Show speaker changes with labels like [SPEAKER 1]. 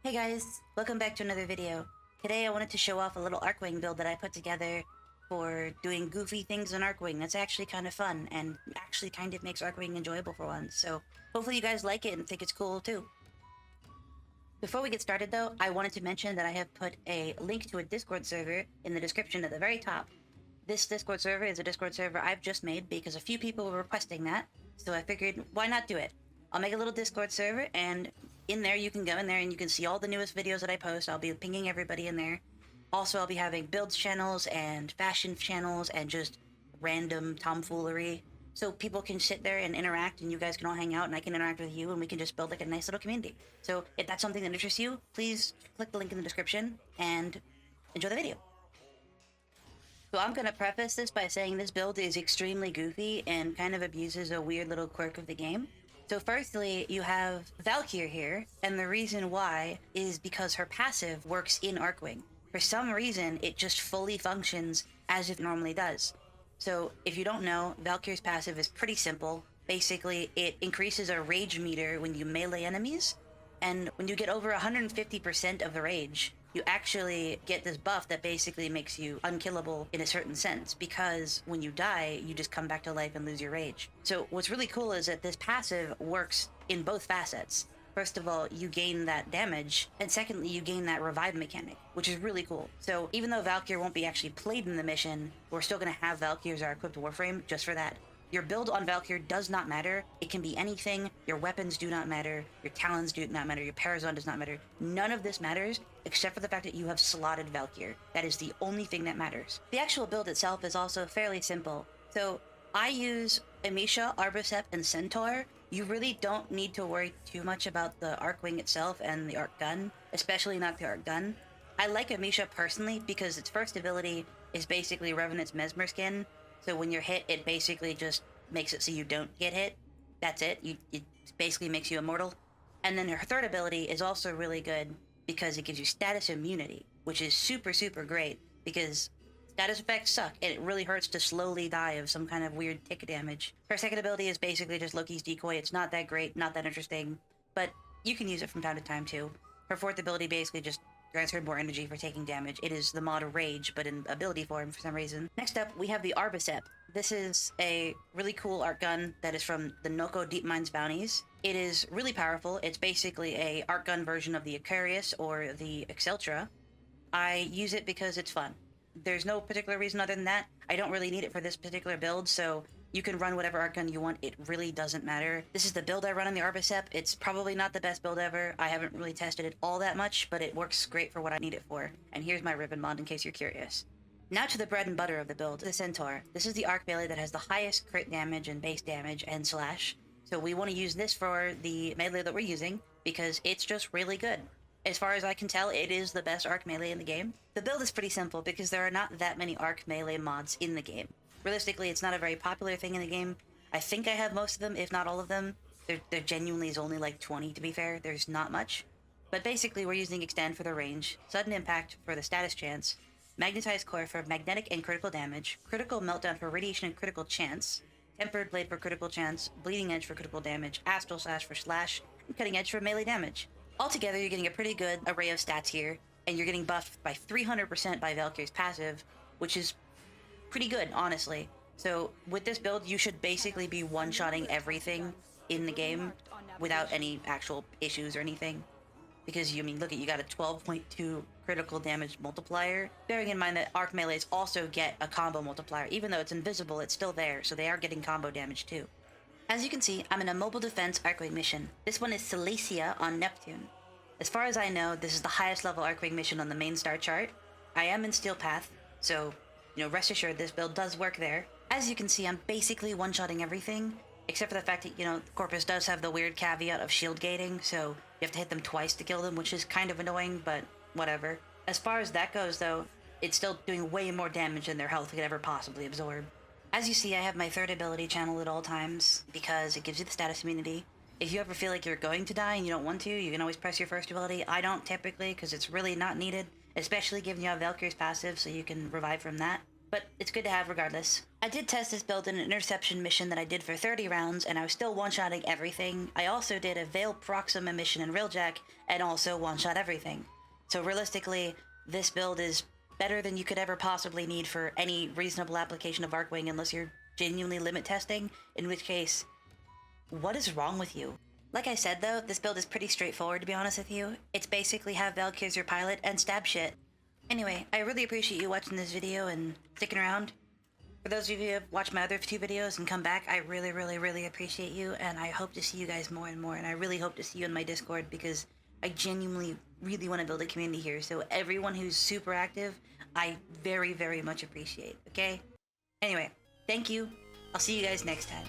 [SPEAKER 1] Hey guys, welcome back to another video. Today I wanted to show off a little Archwing build that I put together for doing goofy things in Archwing. That's actually kind of fun and actually kind of makes Archwing enjoyable for once. So hopefully you guys like it and think it's cool too. Before we get started though, I wanted to mention that I have put a link to a Discord server in the description at the very top. This Discord server is a Discord server I've just made because a few people were requesting that, so I figured why not do it? I'll make a little Discord server, and in there you can go in there and you can see all the newest videos that I post. I'll be pinging everybody in there. Also, I'll be having builds channels and fashion channels and just random tomfoolery. So people can sit there and interact, and you guys can all hang out, and I can interact with you, and we can just build like a nice little community. So if that's something that interests you, please click the link in the description and enjoy the video. So I'm going to preface this by saying this build is extremely goofy and kind of abuses a weird little quirk of the game. So firstly, you have Valkyr here, and the reason why is because her passive works in Archwing. For some reason, it just fully functions as it normally does. So if you don't know, Valkyr's passive is pretty simple. Basically, it increases a rage meter when you melee enemies, and when you get over 150% of the rage, you actually get this buff that basically makes you unkillable in a certain sense, because when you die, you just come back to life and lose your rage. So what's really cool is that this passive works in both facets. First of all, you gain that damage, and secondly, you gain that revive mechanic, which is really cool. So even though Valkyr won't be actually played in the mission, we're still going to have Valkyr as our equipped warframe just for that. Your build on Valkyr does not matter. It can be anything. Your weapons do not matter. Your talons do not matter. Your Parazon does not matter. None of this matters except for the fact that you have slotted Valkyr. That is the only thing that matters. The actual build itself is also fairly simple. So I use Amesha, Arbucep, and Centaur. You really don't need to worry too much about the Archwing itself and the Arc Gun, especially not the Arc Gun. I like Amesha personally because its first ability is basically Revenant's Mesmer Skin. So when you're hit, it basically just makes it so you don't get hit. That's it. It basically makes you immortal. And then her third ability is also really good because it gives you status immunity, which is super, super great because status effects suck and it really hurts to slowly die of some kind of weird tick damage. Her second ability is basically just Loki's decoy. It's not that great, not that interesting, but you can use it from time to time too. Her fourth ability basically just grants her more energy for taking damage. It is the mod Rage, but in ability form for some reason. Next up, we have the Arbucep. This is a really cool art gun that is from the Noko Deep Mines Bounties. It is really powerful. It's basically a art gun version of the Aquarius or the Exceltra. I use it because it's fun. There's no particular reason other than that. I don't really need it for this particular build, so you can run whatever art gun you want. It really doesn't matter. This is the build I run on the Arbucep. It's probably not the best build ever. I haven't really tested it all that much, but it works great for what I need it for. And here's my ribbon mod in case you're curious. Now to the bread and butter of the build, the Centaur. This is the arc melee that has the highest crit damage and base damage and slash. So we want to use this for the melee that we're using because it's just really good. As far as I can tell, it is the best arc melee in the game. The build is pretty simple because there are not that many arc melee mods in the game. Realistically, it's not a very popular thing in the game. I think I have most of them, if not all of them. There genuinely is only like 20, to be fair. There's not much. But basically, we're using Extend for the range, Sudden Impact for the status chance, Magnetized Core for magnetic and critical damage, Critical Meltdown for radiation and critical chance, Tempered Blade for critical chance, Bleeding Edge for critical damage, Astral Slash for slash, and Cutting Edge for melee damage. Altogether, you're getting a pretty good array of stats here, and you're getting buffed by 300% by Valkyr's passive, which is pretty good, honestly. So with this build, you should basically be one-shotting everything in the game without any actual issues or anything. Because, you look at, you got a 12.2 critical damage multiplier. Bearing in mind that arc melees also get a combo multiplier. Even though it's invisible, it's still there, so they are getting combo damage too. As you can see, I'm in a mobile defense Archwing mission. This one is Silesia on Neptune. As far as I know, this is the highest level Archwing mission on the main star chart. I am in Steel Path, so rest assured this build does work there. As you can see, I'm basically one-shotting everything, except for the fact that, Corpus does have the weird caveat of shield gating, so you have to hit them twice to kill them, which is kind of annoying, but whatever. As far as that goes, though, it's still doing way more damage than their health could ever possibly absorb. As you see, I have my third ability channel at all times, because it gives you the status immunity. If you ever feel like you're going to die and you don't want to, you can always press your first ability. I don't typically, because it's really not needed, especially given you have Valkyr's passive, so you can revive from that. But it's good to have regardless. I did test this build in an interception mission that I did for 30 rounds, and I was still one-shotting everything. I also did a Veil Proxima mission in Railjack, and also one-shot everything. So realistically, this build is better than you could ever possibly need for any reasonable application of Archwing, unless you're genuinely limit testing, in which case, what is wrong with you? Like I said though, this build is pretty straightforward, to be honest with you. It's basically have Valkyr as your pilot and stab shit. Anyway, I really appreciate you watching this video and sticking around. For those of you who have watched my other 2 videos and come back, I really, really, really appreciate you, and I hope to see you guys more and more, and I really hope to see you in my Discord, because I genuinely really want to build a community here, so everyone who's super active, I very, very much appreciate, okay? Anyway, thank you. I'll see you guys next time.